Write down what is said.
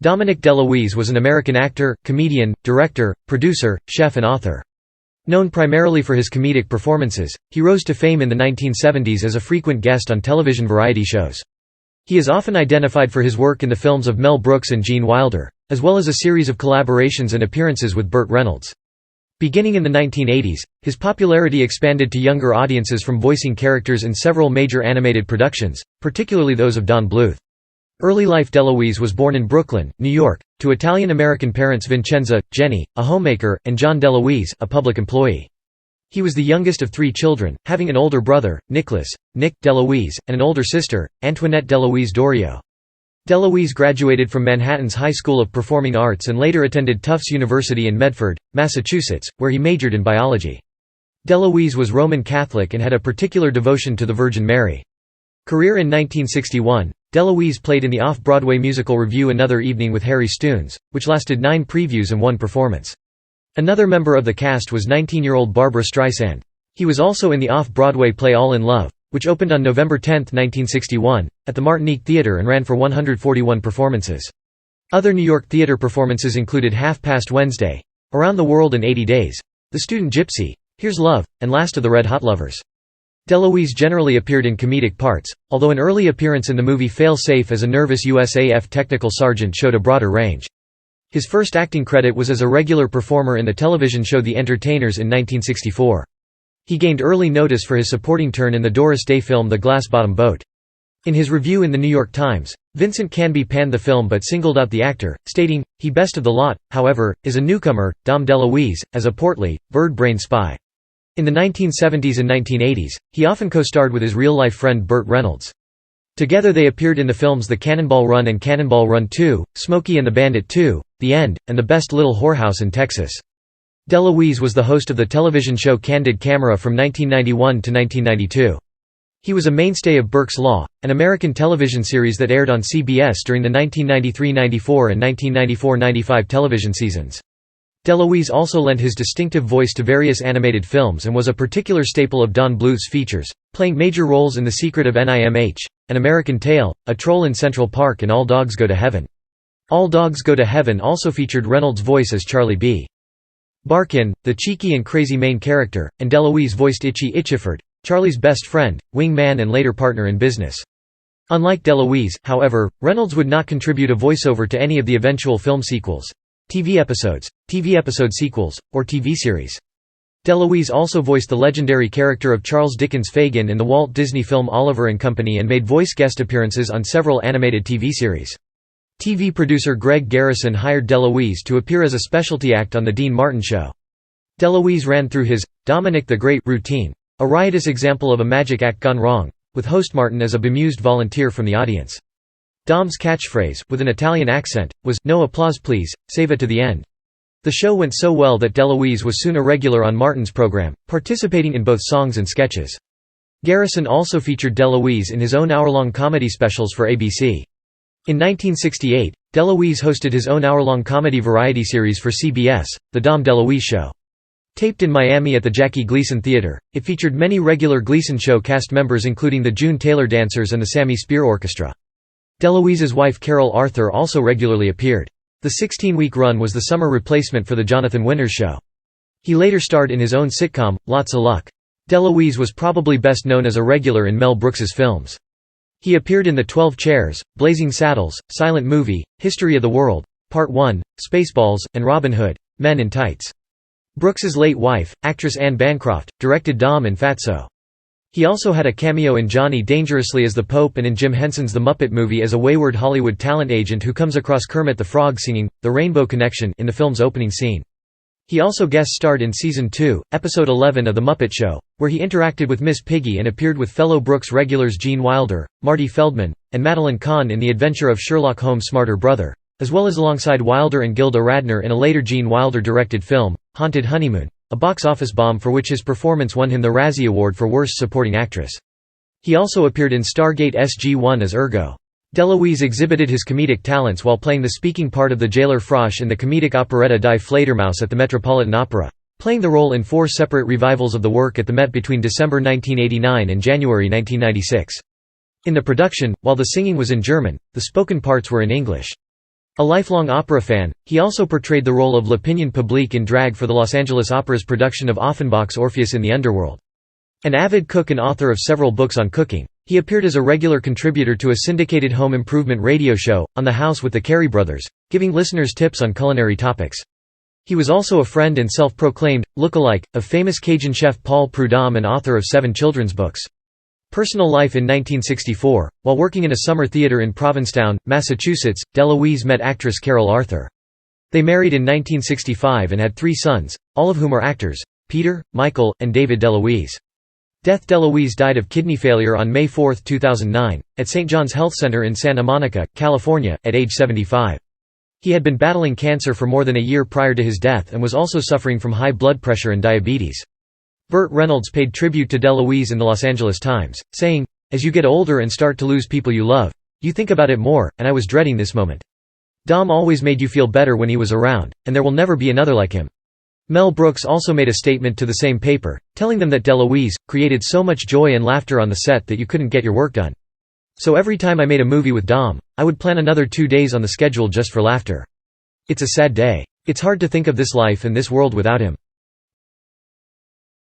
Dominick DeLuise was an American actor, comedian, director, producer, chef and author. Known primarily for his comedic performances, he rose to fame in the 1970s as a frequent guest on television variety shows. He is often identified for his work in the films of Mel Brooks and Gene Wilder, as well as a series of collaborations and appearances with Burt Reynolds. Beginning in the 1980s, his popularity expanded to younger audiences from voicing characters in several major animated productions, particularly those of Don Bluth. Early life DeLuise was born in Brooklyn, New York, to Italian-American parents Vincenza, Jennie, a homemaker, and John DeLuise, a public employee. He was the youngest of 3 children, having an older brother, Nick DeLuise, and an older sister, Antoinette DeLuise-Daurio. DeLuise graduated from Manhattan's High School of Performing Arts and later attended Tufts University in Medford, Massachusetts, where he majored in biology. DeLuise was Roman Catholic and had a particular devotion to the Virgin Mary. Career in 1961, DeLuise played in the off-Broadway musical revue Another Evening with Harry Stunes, which lasted 9 previews and 1 performance. Another member of the cast was 19-year-old Barbra Streisand. He was also in the off-Broadway play All in Love, which opened on November 10, 1961, at the Martinique Theatre and ran for 141 performances. Other New York theatre performances included Half Past Wednesday, Around the World in 80 Days, The Student Gypsy, Here's Love, and Last of the Red Hot Lovers. DeLuise generally appeared in comedic parts, although an early appearance in the movie Fail Safe as a nervous USAF technical sergeant showed a broader range. His first acting credit was as a regular performer in the television show The Entertainers in 1964. He gained early notice for his supporting turn in the Doris Day film The Glass Bottom Boat. In his review in The New York Times, Vincent Canby panned the film but singled out the actor, stating, "He best of the lot, however, is a newcomer, Dom DeLuise, as a portly, bird-brained spy." In the 1970s and 1980s, he often co-starred with his real-life friend Burt Reynolds. Together they appeared in the films The Cannonball Run and Cannonball Run 2, Smokey and the Bandit 2, The End, and The Best Little Whorehouse in Texas. DeLuise was the host of the television show Candid Camera from 1991 to 1992. He was a mainstay of Burke's Law, an American television series that aired on CBS during the 1993–94 and 1994–95 television seasons. DeLuise also lent his distinctive voice to various animated films and was a particular staple of Don Bluth's features, playing major roles in The Secret of NIMH, An American Tale, A Troll in Central Park and All Dogs Go to Heaven. All Dogs Go to Heaven also featured Reynolds' voice as Charlie B. Barkin, the cheeky and crazy main character, and DeLuise voiced Itchy Itchiford, Charlie's best friend, wing-man and later partner in business. Unlike DeLuise, however, Reynolds would not contribute a voiceover to any of the eventual film sequels, TV episode sequels, or TV series. DeLuise also voiced the legendary character of Charles Dickens Fagin in the Walt Disney film Oliver and Company and made voice guest appearances on several animated TV series. TV producer Greg Garrison hired DeLuise to appear as a specialty act on The Dean Martin Show. DeLuise ran through his Dominick the Great routine, a riotous example of a magic act gone wrong, with host Martin as a bemused volunteer from the audience. Dom's catchphrase, with an Italian accent, was, "No applause please, save it to the end." The show went so well that DeLuise was soon a regular on Martin's program, participating in both songs and sketches. Garrison also featured DeLuise in his own hour-long comedy specials for ABC. In 1968, DeLuise hosted his own hour-long comedy variety series for CBS, The Dom DeLuise Show. Taped in Miami at the Jackie Gleason Theater, it featured many regular Gleason Show cast members including the June Taylor Dancers and the Sammy Spear Orchestra. DeLuise's wife Carol Arthur also regularly appeared. The 16-week run was the summer replacement for The Jonathan Winters Show. He later starred in his own sitcom, Lots of Luck. DeLuise was probably best known as a regular in Mel Brooks's films. He appeared in The 12 Chairs, Blazing Saddles, Silent Movie, History of the World, Part 1, Spaceballs, and Robin Hood, Men in Tights. Brooks's late wife, actress Anne Bancroft, directed Dom and Fatso. He also had a cameo in Johnny Dangerously as the Pope and in Jim Henson's The Muppet Movie as a wayward Hollywood talent agent who comes across Kermit the Frog singing The Rainbow Connection in the film's opening scene. He also guest-starred in Season 2, Episode 11 of The Muppet Show, where he interacted with Miss Piggy and appeared with fellow Brooks regulars Gene Wilder, Marty Feldman, and Madeline Kahn in The Adventure of Sherlock Holmes' Smarter Brother, as well as alongside Wilder and Gilda Radner in a later Gene Wilder-directed film, Haunted Honeymoon, a box office bomb for which his performance won him the Razzie Award for Worst Supporting Actress. He also appeared in Stargate SG-1 as Ergo. DeLuise exhibited his comedic talents while playing the speaking part of the jailer Frosch in the comedic operetta Die Fledermaus at the Metropolitan Opera, playing the role in 4 separate revivals of the work at the Met between December 1989 and January 1996. In the production, while the singing was in German, the spoken parts were in English. A lifelong opera fan, he also portrayed the role of l'opinion publique in drag for the Los Angeles Opera's production of Offenbach's Orpheus in the Underworld. An avid cook and author of several books on cooking, he appeared as a regular contributor to a syndicated home improvement radio show, On the House with the Carey Brothers, giving listeners tips on culinary topics. He was also a friend and self-proclaimed look-alike of famous Cajun chef Paul Prudhomme and author of 7 children's books. Personal life in 1964, while working in a summer theater in Provincetown, Massachusetts, DeLuise met actress Carol Arthur. They married in 1965 and had 3 sons, all of whom are actors, Peter, Michael, and David DeLuise. Death: DeLuise died of kidney failure on May 4, 2009, at St. John's Health Center in Santa Monica, California, at age 75. He had been battling cancer for more than a year prior to his death and was also suffering from high blood pressure and diabetes. Burt Reynolds paid tribute to DeLuise in the Los Angeles Times, saying, "As you get older and start to lose people you love, you think about it more, and I was dreading this moment. Dom always made you feel better when he was around, and there will never be another like him." Mel Brooks also made a statement to the same paper, telling them that DeLuise created so much joy and laughter on the set that you couldn't get your work done. "So every time I made a movie with Dom, I would plan another 2 days on the schedule just for laughter. It's a sad day. It's hard to think of this life and this world without him."